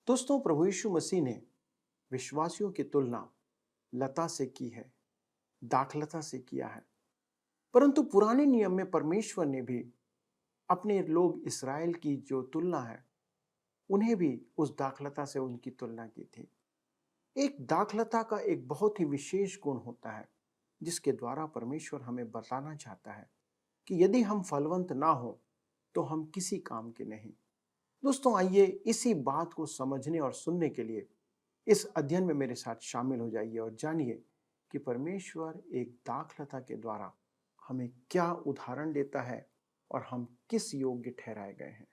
दोस्तों, प्रभु यीशु मसीह ने विश्वासियों की तुलना लता से की है, दाखलता से किया है। परंतु पुराने नियम में परमेश्वर ने भी अपने लोग इसराइल की जो तुलना है, उन्हें भी उस दाखलता से उनकी तुलना की थी। एक दाखलता का एक बहुत ही विशेष गुण होता है, जिसके द्वारा परमेश्वर हमें बताना चाहता है कि यदि हम फलवंत ना हो तो हम किसी काम के नहीं। दोस्तों, आइए इसी बात को समझने और सुनने के लिए इस अध्ययन में मेरे साथ शामिल हो जाइए और जानिए कि परमेश्वर एक दाखलता के द्वारा हमें क्या उदाहरण देता है और हम किस योग्य ठहराए गए हैं।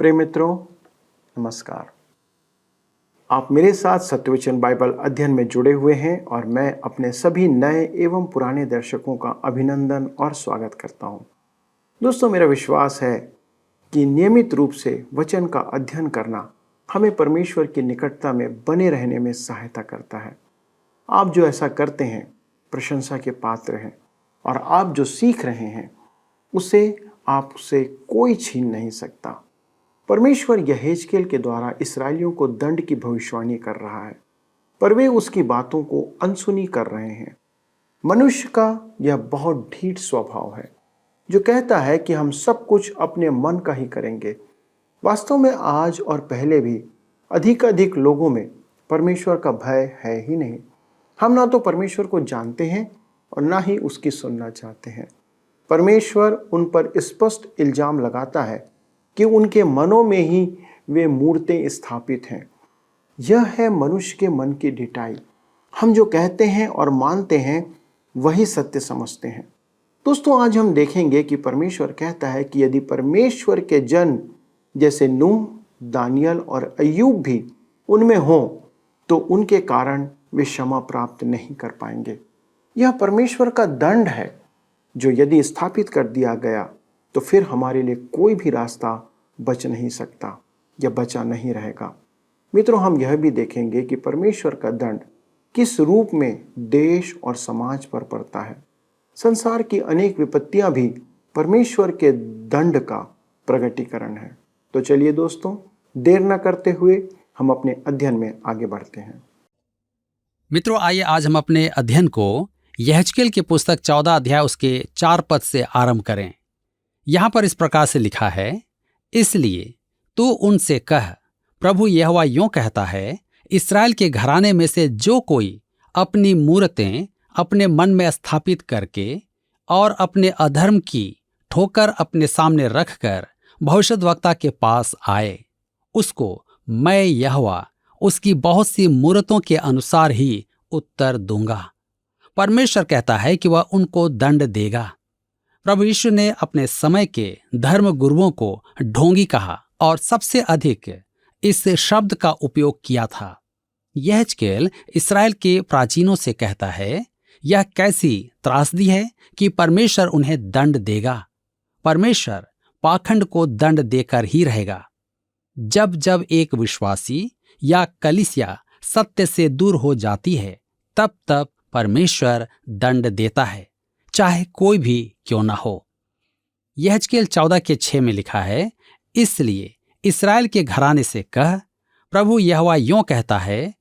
प्रिय मित्रों, नमस्कार। आप मेरे साथ सत्यवचन बाइबल अध्ययन में जुड़े हुए हैं और मैं अपने सभी नए एवं पुराने दर्शकों का अभिनंदन और स्वागत करता हूं। दोस्तों, मेरा विश्वास है कि नियमित रूप से वचन का अध्ययन करना हमें परमेश्वर की निकटता में बने रहने में सहायता करता है। आप जो ऐसा करते हैं, प्रशंसा के पात्र हैं, और आप जो सीख रहे हैं उसे आपसे कोई छीन नहीं सकता। परमेश्वर यहेजकेल के द्वारा इसराइलियों को दंड की भविष्यवाणी कर रहा है, पर वे उसकी बातों को अनसुनी कर रहे हैं। मनुष्य का यह बहुत ढीठ स्वभाव है, जो कहता है कि हम सब कुछ अपने मन का ही करेंगे। वास्तव में आज और पहले भी अधिक लोगों में परमेश्वर का भय है ही नहीं। हम ना तो परमेश्वर को जानते हैं और ना ही उसकी सुनना चाहते हैं। परमेश्वर उन पर स्पष्ट इल्जाम लगाता है कि उनके मनों में ही वे मूर्तें स्थापित हैं। यह है मनुष्य के मन की ढिठाई। हम जो कहते हैं और मानते हैं वही सत्य समझते हैं। दोस्तों, आज हम देखेंगे कि परमेश्वर कहता है कि यदि परमेश्वर के जन जैसे नूह, दानियल और अय्यूब भी उनमें हों तो उनके कारण वे क्षमा प्राप्त नहीं कर पाएंगे। यह परमेश्वर का दंड है, जो यदि स्थापित कर दिया गया तो फिर हमारे लिए कोई भी रास्ता बच नहीं सकता या बचा नहीं रहेगा। मित्रों, हम यह भी देखेंगे कि परमेश्वर का दंड किस रूप में देश और समाज पर पड़ता है। संसार की अनेक विपत्तियां भी परमेश्वर के दंड का प्रगटीकरण है। तो चलिए दोस्तों, देर न करते हुए हम अपने अध्ययन में आगे बढ़ते हैं। मित्रों, आइए आज हम अपने अध्ययन को यहेजकेल की पुस्तक 14 अध्याय उसके 4 पद से आरंभ करें। यहां पर इस प्रकार से लिखा है, इसलिए तू उनसे कह, प्रभु यहोवा यूं कहता है, इस्राएल के घराने में से जो कोई अपनी मूरतें अपने मन में स्थापित करके और अपने अधर्म की ठोकर अपने सामने रखकर भविष्यद्वक्ता के पास आए, उसको मैं यहोवा उसकी बहुत सी मूरतों के अनुसार ही उत्तर दूंगा। परमेश्वर कहता है कि वह उनको दंड देगा। प्रभु यीशु ने अपने समय के धर्म गुरुओं को ढोंगी कहा और सबसे अधिक इस शब्द का उपयोग किया था। यहेजकेल इसराइल के प्राचीनों से कहता है, यह कैसी त्रासदी है कि परमेश्वर उन्हें दंड देगा। परमेश्वर पाखंड को दंड देकर ही रहेगा। जब जब एक विश्वासी या कलीसिया सत्य से दूर हो जाती है, तब तब परमेश्वर दंड देता है, चाहे कोई भी क्यों ना हो। यहेजकेल 14 के 6 में लिखा है, इसलिए इस्राएल के घराने से कह, प्रभु यहोवा यूं कहता है,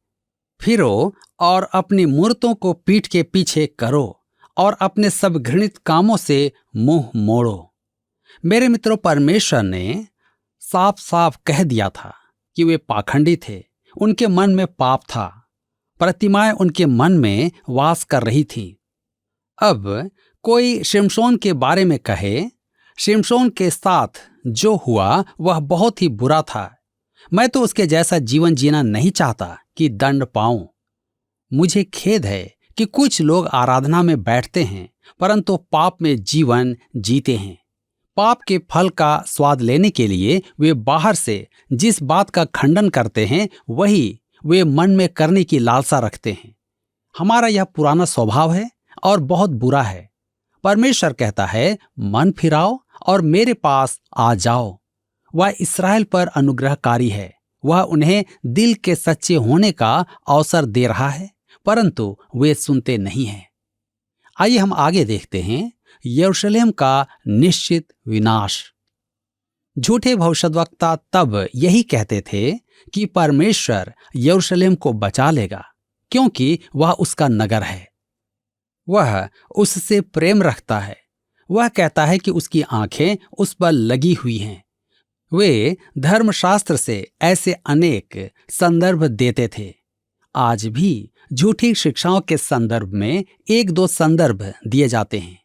फिरो और अपनी मूरतों को पीठ के पीछे करो और अपने सब घृणित कामों से मुंह मोड़ो। मेरे मित्रों, परमेश्वर ने साफ साफ कह दिया था कि वे पाखंडी थे, उनके मन में पाप था, प्रतिमाएं उनके मन में वास कर रही थी। अब कोई शिमशोन के बारे में कहे, शिमशोन के साथ जो हुआ वह बहुत ही बुरा था, मैं तो उसके जैसा जीवन जीना नहीं चाहता कि दंड पाऊं। मुझे खेद है कि कुछ लोग आराधना में बैठते हैं परंतु पाप में जीवन जीते हैं। पाप के फल का स्वाद लेने के लिए वे बाहर से जिस बात का खंडन करते हैं वही वे मन में करने की लालसा रखते हैं। हमारा यह पुराना स्वभाव है और बहुत बुरा है। परमेश्वर कहता है, मन फिराओ और मेरे पास आ जाओ। वह इस्राएल पर अनुग्रहकारी है। वह उन्हें दिल के सच्चे होने का अवसर दे रहा है, परंतु वे सुनते नहीं हैं। आइए हम आगे देखते हैं यरूशलेम का निश्चित विनाश। झूठे भविष्यद्वक्ता तब यही कहते थे कि परमेश्वर यरूशलेम को बचा लेगा, क्योंकि वह उसका नगर है। वह उससे प्रेम रखता है। वह कहता है कि उसकी आंखें उस पर लगी हुई हैं। वे धर्मशास्त्र से ऐसे अनेक संदर्भ देते थे। आज भी झूठी शिक्षाओं के संदर्भ में एक दो संदर्भ दिए जाते हैं।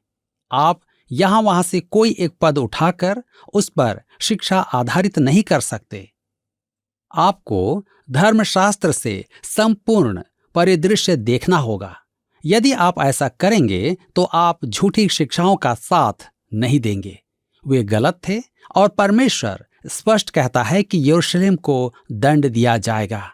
आप यहां वहां से कोई एक पद उठाकर उस पर शिक्षा आधारित नहीं कर सकते। आपको धर्मशास्त्र से संपूर्ण परिदृश्य देखना होगा। यदि आप ऐसा करेंगे तो आप झूठी शिक्षाओं का साथ नहीं देंगे। वे गलत थे और परमेश्वर स्पष्ट कहता है कि यरूशलेम को दंड दिया जाएगा।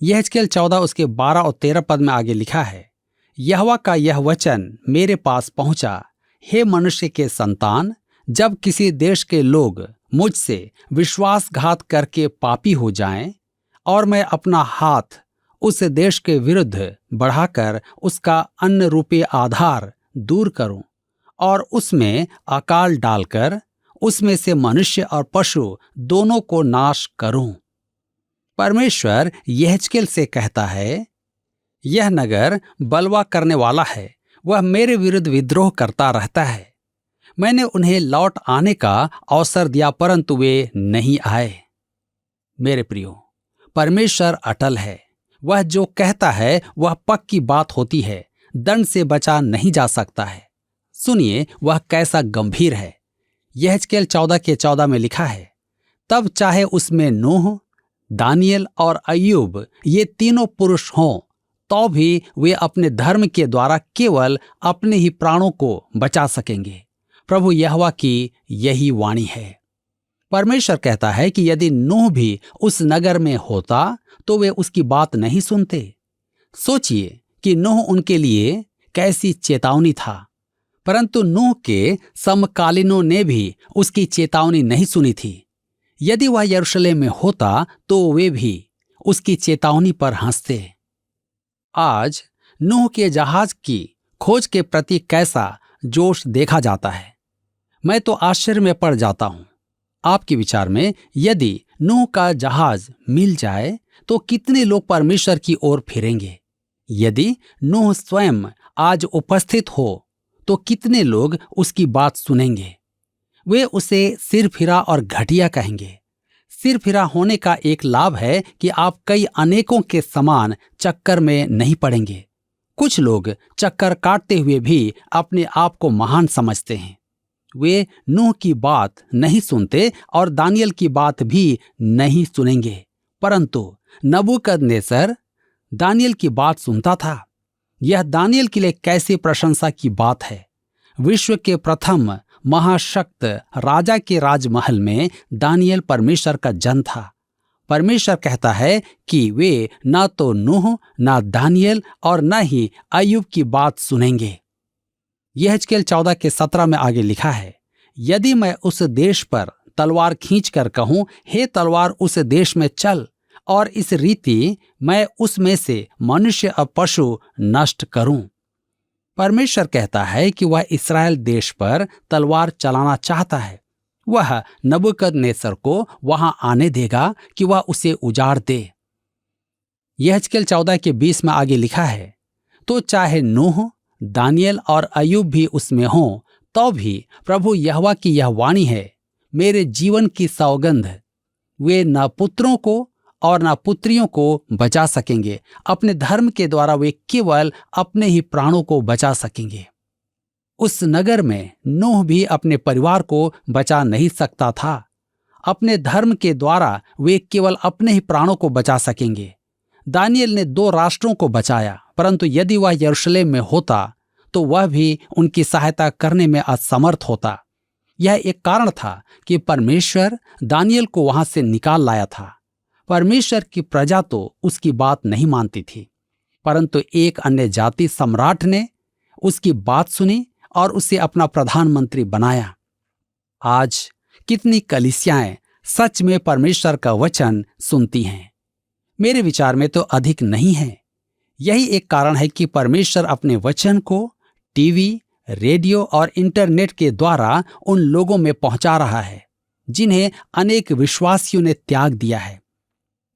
यहेजकेल 14 उसके 12 और 13 पद में आगे लिखा है, यहोवा का यह वचन मेरे पास पहुंचा, हे मनुष्य के संतान, जब किसी देश के लोग मुझसे विश्वासघात करके पापी हो जाएं और मैं अपना हाथ उस देश के विरुद्ध बढ़ाकर उसका अन्न रूपी आधार दूर करूं और उसमें अकाल डालकर उसमें से मनुष्य और पशु दोनों को नाश करूं। परमेश्वर यहेजकेल से कहता है, यह नगर बलवा करने वाला है, वह मेरे विरुद्ध विद्रोह करता रहता है। मैंने उन्हें लौट आने का अवसर दिया, परंतु वे नहीं आए। मेरे प्रियो, परमेश्वर अटल है। वह जो कहता है वह पक्की बात होती है। दंड से बचा नहीं जा सकता है। सुनिए वह कैसा गंभीर है। यहेजकेल 14 के 14 में लिखा है, तब चाहे उसमें नूह, दानियल और अय्यूब ये तीनों पुरुष हों, तो भी वे अपने धर्म के द्वारा केवल अपने ही प्राणों को बचा सकेंगे। प्रभु यहोवा की यही वाणी है। परमेश्वर कहता है कि यदि नूह भी उस नगर में होता तो वे उसकी बात नहीं सुनते। सोचिए कि नूह उनके लिए कैसी चेतावनी था, परंतु नूह के समकालीनों ने भी उसकी चेतावनी नहीं सुनी थी। यदि वह यरूशलेम में होता तो वे भी उसकी चेतावनी पर हंसते। आज नूह के जहाज की खोज के प्रति कैसा जोश देखा जाता है। मैं तो आश्चर्य में पड़ जाता हूं। आपके विचार में यदि नूह का जहाज मिल जाए तो कितने लोग परमेश्वर की ओर फिरेंगे? यदि नूह स्वयं आज उपस्थित हो तो कितने लोग उसकी बात सुनेंगे? वे उसे सिरफिरा और घटिया कहेंगे। सिरफिरा होने का एक लाभ है कि आप कई अनेकों के समान चक्कर में नहीं पड़ेंगे। कुछ लोग चक्कर काटते हुए भी अपने आप को महान समझते हैं। वे नूह की बात नहीं सुनते और दानियल की बात भी नहीं सुनेंगे, परंतु नबूकदनेस्सर दानियल की बात सुनता था। यह दानियल के लिए कैसी प्रशंसा की बात है। विश्व के प्रथम महाशक्त राजा के राजमहल में दानियल परमेश्वर का जन था। परमेश्वर कहता है कि वे न तो नूह, न दानियल और न ही अय्यूब की बात सुनेंगे। यहेजकेल 14 के 17 में आगे लिखा है, यदि मैं उस देश पर तलवार खींचकर कहूं, हे तलवार उस देश में चल, और इस रीति मैं उसमें से मनुष्य और पशु नष्ट करूं। परमेश्वर कहता है कि वह इस्राएल देश पर तलवार चलाना चाहता है। वह नबूकदनेस्सर को वहां आने देगा कि वह उसे उजाड़ दे। यहेजकेल 14 के 20 में आगे लिखा है, तो चाहे नूह, दानियल और अय्यूब भी उसमें हों, तो भी प्रभु यहोवा की यह वाणी है, मेरे जीवन की सौगंध, वे न पुत्रों को और न पुत्रियों को बचा सकेंगे। अपने धर्म के द्वारा वे केवल अपने ही प्राणों को बचा सकेंगे। उस नगर में नूह भी अपने परिवार को बचा नहीं सकता था। अपने धर्म के द्वारा वे केवल अपने ही प्राणों को बचा सकेंगे। दानियल ने 2 राष्ट्रों को बचाया, परंतु यदि वह यरूशलेम में होता तो वह भी उनकी सहायता करने में असमर्थ होता। यह एक कारण था कि परमेश्वर दानियल को वहां से निकाल लाया था। परमेश्वर की प्रजा तो उसकी बात नहीं मानती थी, परंतु एक अन्य जाति सम्राट ने उसकी बात सुनी और उसे अपना प्रधानमंत्री बनाया। आज कितनी कलीसियाएं सच में परमेश्वर का वचन सुनती हैं? मेरे विचार में तो अधिक नहीं है। यही एक कारण है कि परमेश्वर अपने वचन को टीवी, रेडियो और इंटरनेट के द्वारा उन लोगों में पहुंचा रहा है जिन्हें अनेक विश्वासियों ने त्याग दिया है।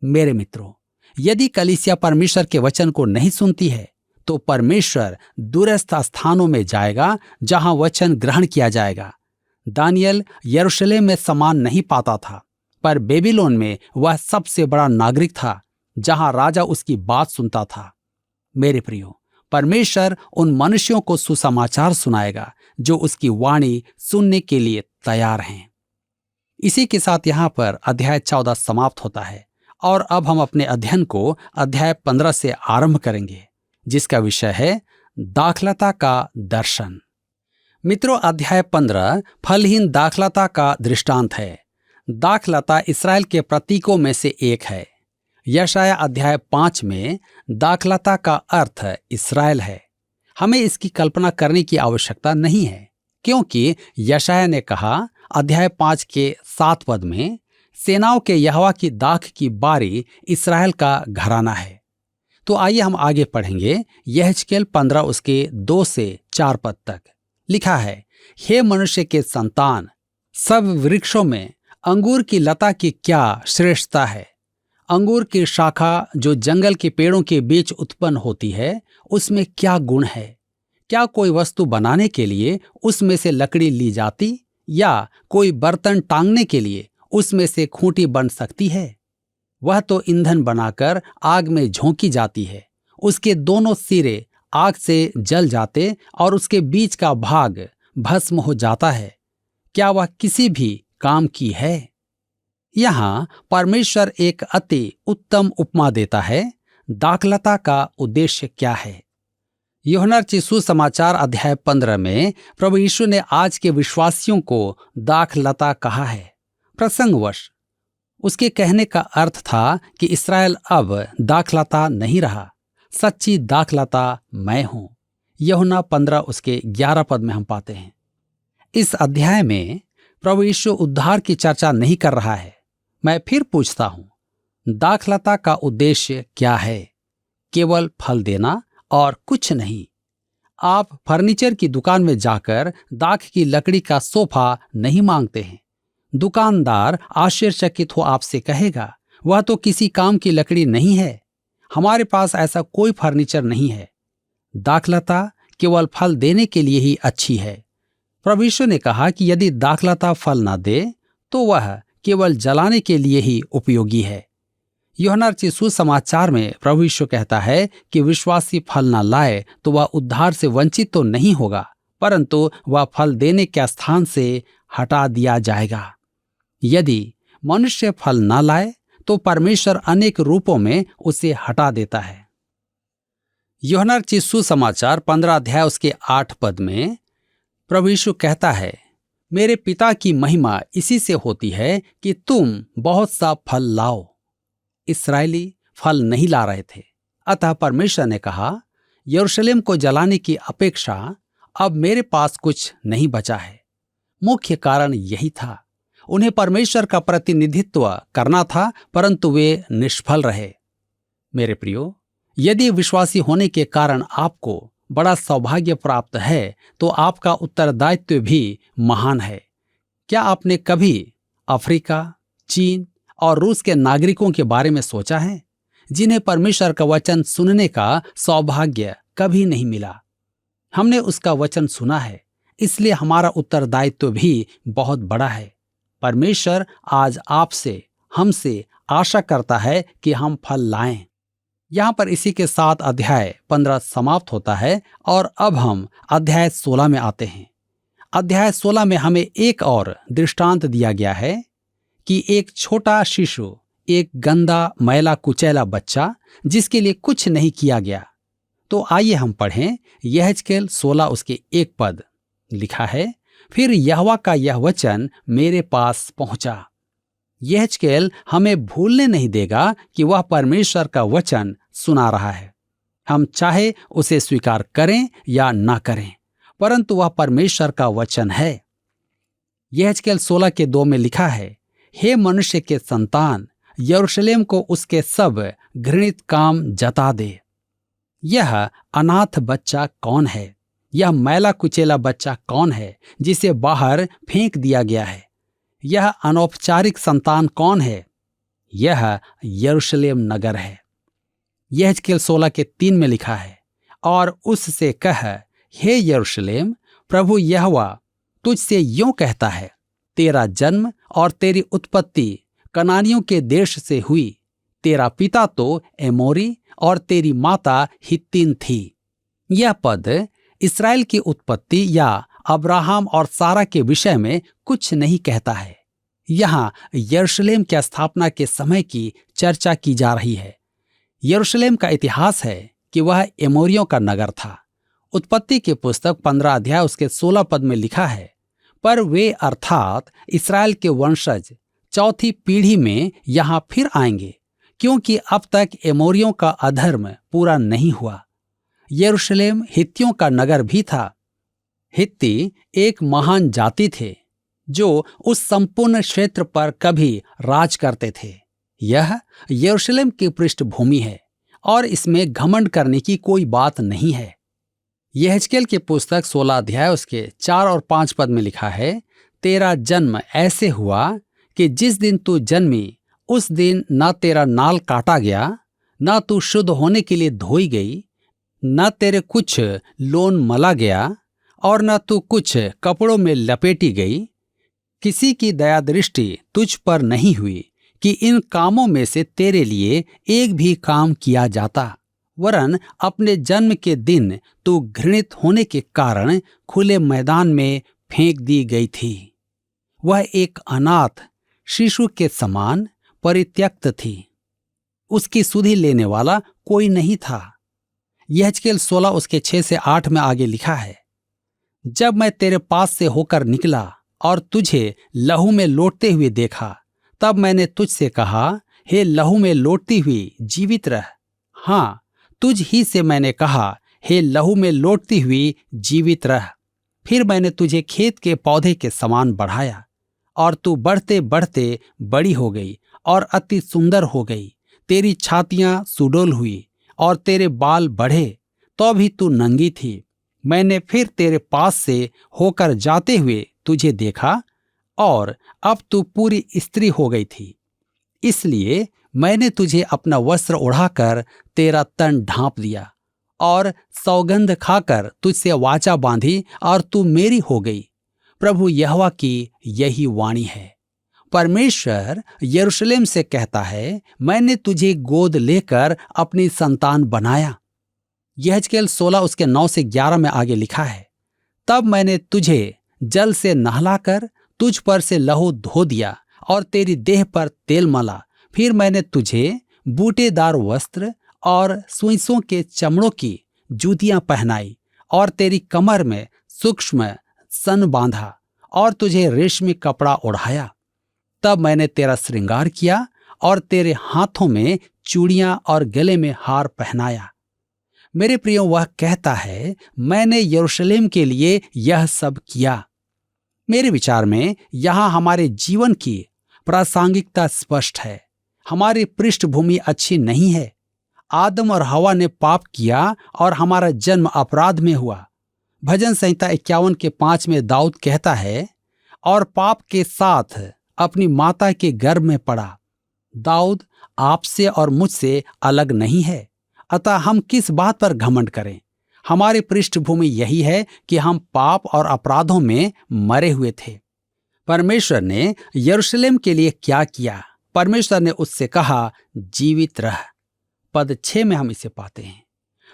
मेरे मित्रों, यदि कलीसिया परमेश्वर के वचन को नहीं सुनती है तो परमेश्वर दूरस्थ स्थानों में जाएगा जहां वचन ग्रहण किया जाएगा। दानियल यरूशलेम में सम्मान नहीं पाता था, पर बेबीलोन में वह सबसे बड़ा नागरिक था जहां राजा उसकी बात सुनता था। मेरे प्रियो, परमेश्वर उन मनुष्यों को सुसमाचार सुनाएगा जो उसकी वाणी सुनने के लिए तैयार हैं। इसी के साथ यहाँ पर अध्याय 14 समाप्त होता है और अब हम अपने अध्ययन को अध्याय 15 से आरंभ करेंगे, जिसका विषय है दाखलता का दर्शन। मित्रों, अध्याय 15 फलहीन दाखलता का दृष्टांत है। दाखलता इस्राएल के प्रतीकों में से एक है। यशाया अध्याय 5 में दाखलता का अर्थ इस्राएल है। हमें इसकी कल्पना करने की आवश्यकता नहीं है, क्योंकि यशाया ने कहा अध्याय 5 के 7 पद में, सेनाओं के यहोवा की दाख की बारी इस्राएल का घराना है। तो आइए हम आगे पढ़ेंगे। यहेजकेल 15 उसके 2 से 4 पद तक लिखा है, हे मनुष्य के संतान, सब वृक्षों में अंगूर की लता की क्या श्रेष्ठता है। अंगूर की शाखा जो जंगल के पेड़ों के बीच उत्पन्न होती है, उसमें क्या गुण है। क्या कोई वस्तु बनाने के लिए उसमें से लकड़ी ली जाती, या कोई बर्तन टांगने के लिए उसमें से खूंटी बन सकती है। वह तो ईंधन बनाकर आग में झोंकी जाती है, उसके दोनों सिरे आग से जल जाते और उसके बीच का भाग भस्म हो जाता है। क्या वह किसी भी काम की है। यहाँ परमेश्वर एक अति उत्तम उपमा देता है। दाखलता का उद्देश्य क्या है। यूहन्ना रचित सुसमाचार अध्याय 15 में प्रभु यीशु ने आज के विश्वासियों को दाखलता कहा है। प्रसंगवश उसके कहने का अर्थ था कि इस्राएल अब दाखलता नहीं रहा, सच्ची दाखलता मैं हूं। यूहन्ना 15 उसके 11 पद में हम पाते हैं। इस अध्याय में प्रभु यीशु उद्धार की चर्चा नहीं कर रहा है। मैं फिर पूछता हूं, दाखलता का उद्देश्य क्या है? केवल फल देना और कुछ नहीं। आप फर्नीचर की दुकान में जाकर दाख की लकड़ी का सोफा नहीं मांगते हैं। दुकानदार आश्चर्यचकित हो आपसे कहेगा, वह तो किसी काम की लकड़ी नहीं है, हमारे पास ऐसा कोई फर्नीचर नहीं है। दाखलता केवल फल देने के लिए ही अच्छी है। प्रभु यीशु ने कहा कि यदि दाखलता फल न दे तो वह केवल जलाने के लिए ही उपयोगी है। यूहन्ना रचित सुसमाचार में प्रभु यीशु कहता है कि विश्वासी फल न लाए तो वह उद्धार से वंचित तो नहीं होगा, परंतु वह फल देने के स्थान से हटा दिया जाएगा। यदि मनुष्य फल न लाए तो परमेश्वर अनेक रूपों में उसे हटा देता है। यूहन्ना रचित सुसमाचार 15 अध्याय उसके 8 पद में प्रभु यीशु कहता है, मेरे पिता की महिमा इसी से होती है कि तुम बहुत सा फल लाओ। इस्राएली फल नहीं ला रहे थे, अतः परमेश्वर ने कहा, यरूशलेम को जलाने की अपेक्षा अब मेरे पास कुछ नहीं बचा है। मुख्य कारण यही था, उन्हें परमेश्वर का प्रतिनिधित्व करना था, परंतु वे निष्फल रहे। मेरे प्रियो, यदि विश्वासी होने के कारण आपको बड़ा सौभाग्य प्राप्त है तो आपका उत्तरदायित्व भी महान है। क्या आपने कभी अफ्रीका, चीन और रूस के नागरिकों के बारे में सोचा है जिन्हें परमेश्वर का वचन सुनने का सौभाग्य कभी नहीं मिला? हमने उसका वचन सुना है, इसलिए हमारा उत्तरदायित्व भी बहुत बड़ा है। परमेश्वर आज आपसे, हमसे आशा करता है कि हम फल लाएं। यहाँ पर इसी के साथ अध्याय 15 समाप्त होता है और अब हम अध्याय 16 में आते हैं। अध्याय 16 में हमें एक और दृष्टांत दिया गया है कि एक छोटा शिशु, एक गंदा मैला कुचैला बच्चा जिसके लिए कुछ नहीं किया गया। तो आइए हम पढ़ें। यहेजकेल 16 उसके 1 पद लिखा है, फिर यहोवा का यह वचन मेरे पास पहुंचा। यहेजकेल हमें भूलने नहीं देगा कि वह परमेश्वर का वचन सुना रहा है। हम चाहे उसे स्वीकार करें या ना करें, परंतु वह परमेश्वर का वचन है। यहेजकेल 16 के 2 में लिखा है, हे मनुष्य के संतान, यरूशलेम को उसके सब घृणित काम जता दे। यह अनाथ बच्चा कौन है? यह मैला कुचेला बच्चा कौन है जिसे बाहर फेंक दिया गया है? यह अनौपचारिक संतान कौन है? यह यरूशलेम नगर है। यहेजकेल 16:3 में लिखा है, और उससे कह, हे यरूशलेम, प्रभु यहोवा तुझसे यूं कहता है, तेरा जन्म और तेरी उत्पत्ति कनानियों के देश से हुई। तेरा पिता तो एमोरी और तेरी माता हित्तीन थी। यह पद इस्राएल की उत्पत्ति या अब्राहम और सारा के विषय में कुछ नहीं कहता है। यहाँ यरूशलेम की स्थापना के समय की चर्चा की जा रही है। यरूशलेम का इतिहास है कि वह एमोरियों का नगर था। उत्पत्ति की पुस्तक 15 अध्याय उसके 16 पद में लिखा है, पर वे अर्थात इस्राएल के वंशज चौथी पीढ़ी में यहां फिर आएंगे, क्योंकि अब तक एमोरियों का अधर्म पूरा नहीं हुआ। यरूशलेम हित्तियों का नगर भी था। हित्ती एक महान जाति थे जो उस संपूर्ण क्षेत्र पर कभी राज करते थे। यह यरूशलेम की पृष्ठभूमि है और इसमें घमंड करने की कोई बात नहीं है। यहेजकेल की पुस्तक 16 अध्याय उसके 4 और 5 पद में लिखा है, तेरा जन्म ऐसे हुआ कि जिस दिन तू जन्मी उस दिन न तेरा नाल काटा गया, न तू शुद्ध होने के लिए धोई गई, न तेरे कुछ लोन मला गया और न तू कुछ कपड़ों में लपेटी गई। किसी की दया दृष्टि तुझ पर नहीं हुई कि इन कामों में से तेरे लिए एक भी काम किया जाता, वरन अपने जन्म के दिन तू घृणित होने के कारण खुले मैदान में फेंक दी गई थी। वह एक अनाथ शिशु के समान परित्यक्त थी। उसकी सुधि लेने वाला कोई नहीं था। यहेजकेल 16 उसके 6 से 8 में आगे लिखा है, जब मैं तेरे पास से होकर निकला और तुझे लहू में लौटते हुए देखा, तब मैंने तुझसे कहा, हे लहू में लौटती हुई जीवित रह। हाँ, तुझ ही से मैंने कहा, हे लहू में लौटती हुई जीवित रह। फिर मैंने तुझे खेत के पौधे के समान बढ़ाया और तू बढ़ते बढ़ते बड़ी हो गई और अति सुंदर हो गई। तेरी छातियां सुडौल हुई और तेरे बाल बढ़े, तो भी तू नंगी थी। मैंने फिर तेरे पास से होकर जाते हुए तुझे देखा और अब तू पूरी स्त्री हो गई थी। इसलिए मैंने तुझे अपना वस्त्र ओढ़ाकर तेरा तन ढांप दिया और सौगंध खाकर तुझसे वाचा बांधी और तू मेरी हो गई। प्रभु यहोवा की यही वाणी है। परमेश्वर यरूशलेम से कहता है, मैंने तुझे गोद लेकर अपनी संतान बनाया। यहेजकेल 16 उसके 9 से 11 में आगे लिखा है, तब मैंने तुझे जल से नहलाकर तुझ पर से लहू धो दिया और तेरी देह पर तेल मला। फिर मैंने तुझे बूटेदार वस्त्र और सुइसों के चमड़ों की जूतियां पहनाई और तेरी कमर में सूक्ष्म सन बांधा और तुझे रेशमी कपड़ा ओढ़ाया। तब मैंने तेरा श्रृंगार किया और तेरे हाथों में चूड़ियां और गले में हार पहनाया। मेरे प्रियो, वह कहता है, मैंने यरूशलेम के लिए यह सब किया। मेरे विचार में यहां हमारे जीवन की प्रासंगिकता स्पष्ट है। हमारी पृष्ठभूमि अच्छी नहीं है। आदम और हवा ने पाप किया और हमारा जन्म अपराध में हुआ। भजन संहिता 51 के 5 में दाऊद कहता है, और पाप के साथ अपनी माता के गर्भ में पड़ा। दाऊद आपसे और मुझसे अलग नहीं है, अतः हम किस बात पर घमंड करें। हमारी पृष्ठभूमि यही है कि हम पाप और अपराधों में मरे हुए थे। परमेश्वर ने यरूशलेम के लिए क्या किया? परमेश्वर ने उससे कहा, जीवित रह। पद 6 में हम इसे पाते हैं।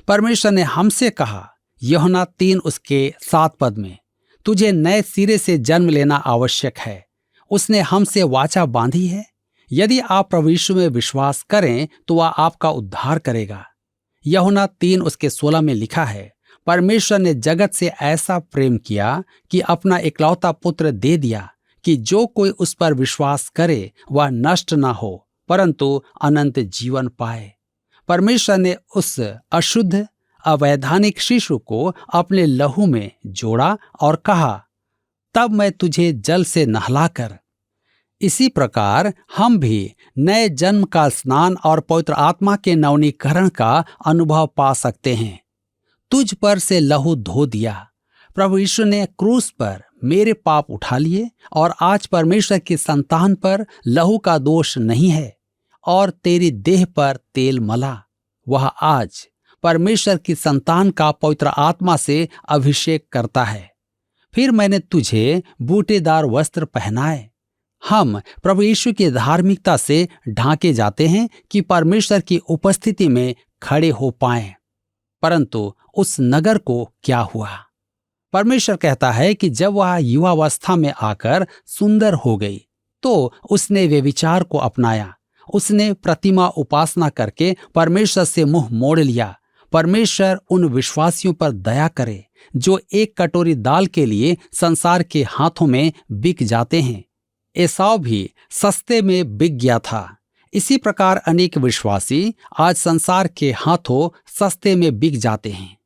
परमेश्वर ने हमसे कहा, यूहन्ना 3 उसके 7 पद में, तुझे नए सिरे से जन्म लेना आवश्यक है। उसने हमसे वाचा बांधी है। यदि आप प्रभु यीशु में विश्वास करें तो वह आपका उद्धार करेगा। यूहन्ना 3 उसके 16 में लिखा है, परमेश्वर ने जगत से ऐसा प्रेम किया कि अपना इकलौता पुत्र दे दिया कि जो कोई उस पर विश्वास करे वह नष्ट न हो परंतु अनंत जीवन पाए। परमेश्वर ने उस अशुद्ध अवैधानिक शिशु को अपने लहू में जोड़ा और कहा, तब मैं तुझे जल से नहलाकर। इसी प्रकार हम भी नए जन्म का स्नान और पवित्र आत्मा के नवनीकरण का अनुभव पा सकते हैं। तुझ पर से लहू धो दिया। प्रभु यीशु ने क्रूस पर मेरे पाप उठा लिए और आज परमेश्वर की संतान पर लहू का दोष नहीं है। और तेरी देह पर तेल मला, वह आज परमेश्वर की संतान का पवित्र आत्मा से अभिषेक करता है। फिर मैंने तुझे बूटेदार वस्त्र पहनाए। हम प्रभु यीशु की धार्मिकता से ढांके जाते हैं कि परमेश्वर की उपस्थिति में खड़े हो पाएं। परंतु उस नगर को क्या हुआ? परमेश्वर कहता है कि जब वह युवावस्था में आकर सुंदर हो गई तो उसने व्यभिचार को अपनाया। उसने प्रतिमा उपासना करके परमेश्वर से मुंह मोड़ लिया। परमेश्वर उन विश्वासियों पर दया करे जो एक कटोरी दाल के लिए संसार के हाथों में बिक जाते हैं। एसाव भी सस्ते में बिक गया था। इसी प्रकार अनेक विश्वासी आज संसार के हाथों सस्ते में बिक जाते हैं।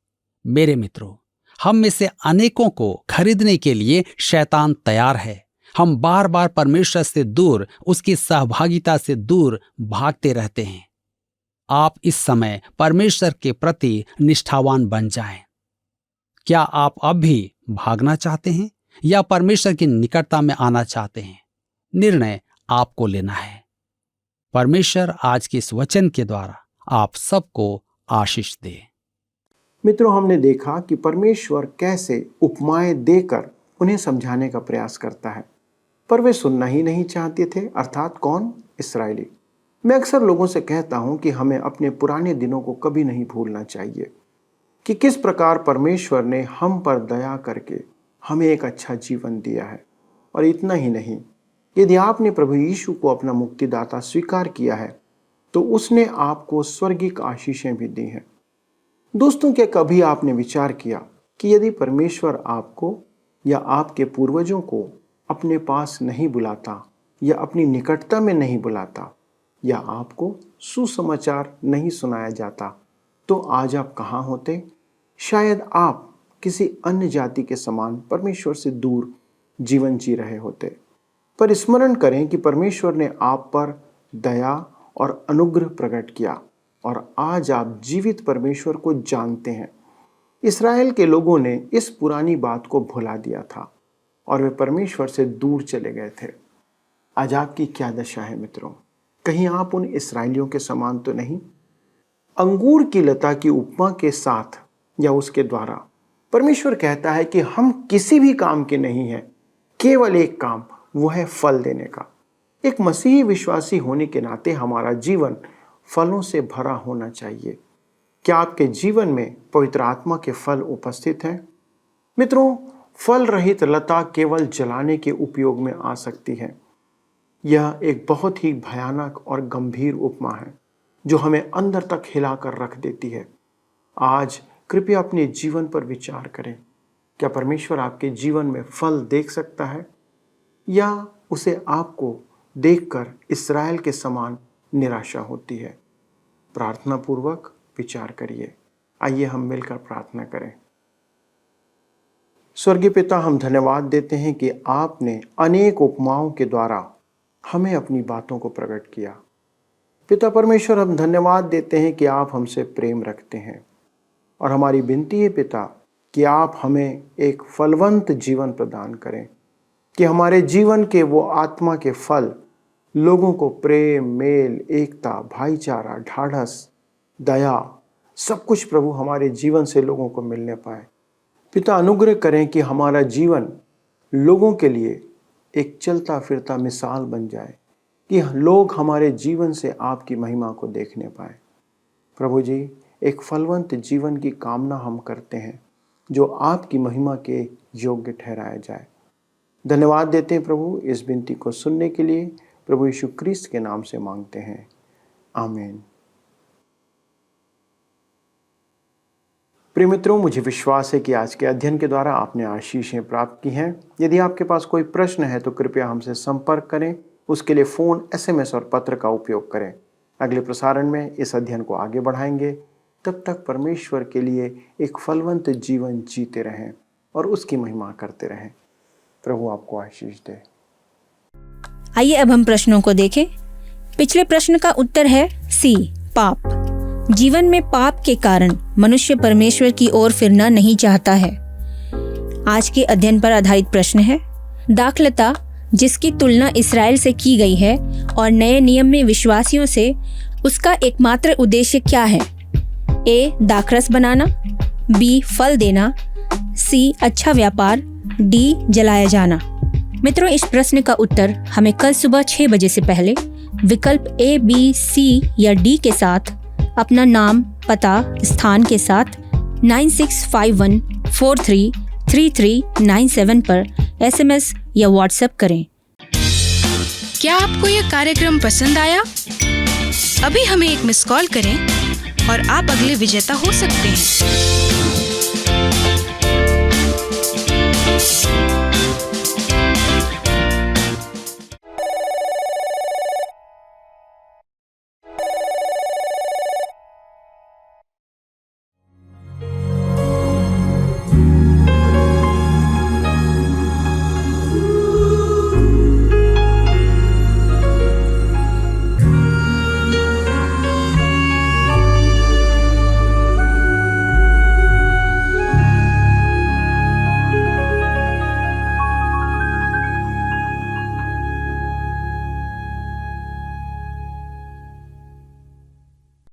मेरे मित्रों, हम में से अनेकों को खरीदने के लिए शैतान तैयार है। हम बार बार परमेश्वर से दूर, उसकी सहभागिता से दूर भागते रहते हैं। आप इस समय परमेश्वर के प्रति निष्ठावान बन जाएं। क्या आप अब भी भागना चाहते हैं या परमेश्वर की निकटता में आना चाहते हैं? निर्णय आपको लेना है। परमेश्वर आज के इस वचन के द्वारा आप सबको आशीष दे। मित्रों, हमने देखा कि परमेश्वर कैसे उपमाएं देकर उन्हें समझाने का प्रयास करता है, पर वे सुनना ही नहीं चाहते थे। अर्थात कौन? इस्राएली। मैं अक्सर लोगों से कहता हूं कि हमें अपने पुराने दिनों को कभी नहीं भूलना चाहिए कि किस प्रकार परमेश्वर ने हम पर दया करके हमें एक अच्छा जीवन दिया है। और इतना ही नहीं, यदि आपने प्रभु यीशु को अपना मुक्तिदाता स्वीकार किया है तो उसने आपको स्वर्गिक आशीषें भी दी हैं। दोस्तों, क्या कभी आपने विचार किया कि यदि परमेश्वर आपको या आपके पूर्वजों को अपने पास नहीं बुलाता या अपनी निकटता में नहीं बुलाता या आपको सुसमाचार नहीं सुनाया जाता तो आज आप कहाँ होते? शायद आप किसी अन्य जाति के समान परमेश्वर से दूर जीवन जी रहे होते। पर स्मरण करें कि परमेश्वर ने आप पर दया और अनुग्रह प्रकट किया और आज आप जीवित परमेश्वर को जानते हैं। इस्राएल के लोगों ने इस पुरानी बात को भुला दिया था और वे परमेश्वर से दूर चले गए थे। आज आपकी क्या दशा है मित्रों? कहीं आप उन इस्राएलियों के समान तो नहीं? अंगूर की लता की उपमा के साथ या उसके द्वारा परमेश्वर कहता है कि हम किसी भी काम के नहीं हैं, केवल एक काम, वो है फल देने का। एक मसीही विश्वासी होने के नाते हमारा जीवन फलों से भरा होना चाहिए। क्या आपके जीवन में पवित्र आत्मा के फल उपस्थित हैं? मित्रों, फल रहित लता केवल जलाने के उपयोग में आ सकती है। यह एक बहुत ही भयानक और गंभीर उपमा है जो हमें अंदर तक हिलाकर रख देती है। आज कृपया अपने जीवन पर विचार करें। क्या परमेश्वर आपके जीवन में फल देख सकता है या उसे आपको देखकर इस्राएल के समान निराशा होती है? प्रार्थना पूर्वक विचार करिए। आइए हम मिलकर प्रार्थना करें। स्वर्गीय पिता, हम धन्यवाद देते हैं कि आपने अनेक उपमाओं के द्वारा हमें अपनी बातों को प्रकट किया। पिता परमेश्वर, हम धन्यवाद देते हैं कि आप हमसे प्रेम रखते हैं और हमारी विनती है पिता कि आप हमें एक फलवंत जीवन प्रदान करें, कि हमारे जीवन के वो आत्मा के फल लोगों को प्रेम, मेल, एकता, भाईचारा, ढाढ़स, दया, सब कुछ प्रभु हमारे जीवन से लोगों को मिलने पाए। पिता अनुग्रह करें कि हमारा जीवन लोगों के लिए एक चलता फिरता मिसाल बन जाए, कि लोग हमारे जीवन से आपकी महिमा को देखने पाए। प्रभु जी, एक फलवंत जीवन की कामना हम करते हैं जो आपकी महिमा के योग्य ठहराया जाए। धन्यवाद देते हैं प्रभु, इस विनती को सुनने के लिए प्रभु यीशु क्रिस्त के नाम से मांगते हैं, आमीन। प्रिय मित्रों, मुझे विश्वास है कि आज के अध्ययन के द्वारा आपने आशीषें प्राप्त की हैं। यदि आपके पास कोई प्रश्न है तो कृपया हमसे संपर्क करें। उसके लिए फ़ोन, SMS और पत्र का उपयोग करें। अगले प्रसारण में इस अध्ययन को आगे बढ़ाएंगे। तब तक परमेश्वर के लिए एक फलवंत जीवन जीते रहें और उसकी महिमा करते रहें। प्रभु आपको आशीष दे। आइए अब हम प्रश्नों को देखें। पिछले प्रश्न का उत्तर है सी, पाप। जीवन में पाप के कारण मनुष्य परमेश्वर की ओर फिरना नहीं चाहता है। आज के अध्ययन पर आधारित प्रश्न है, दाखलता जिसकी तुलना इस्राएल से की गई है और नए नियम में विश्वासियों से, उसका एकमात्र उद्देश्य क्या है? ए, दाखरस बनाना, बी, फल देना, सी, अच्छा व्यापार, डी, जलाया जाना। मित्रों, इस प्रश्न का उत्तर हमें कल सुबह 6 बजे से पहले विकल्प ए, बी, सी या डी के साथ अपना नाम, पता, स्थान के साथ 9651433397 पर SMS या व्हाट्सएप करें। क्या आपको यह कार्यक्रम पसंद आया? अभी हमें एक मिस कॉल करें और आप अगले विजेता हो सकते हैं।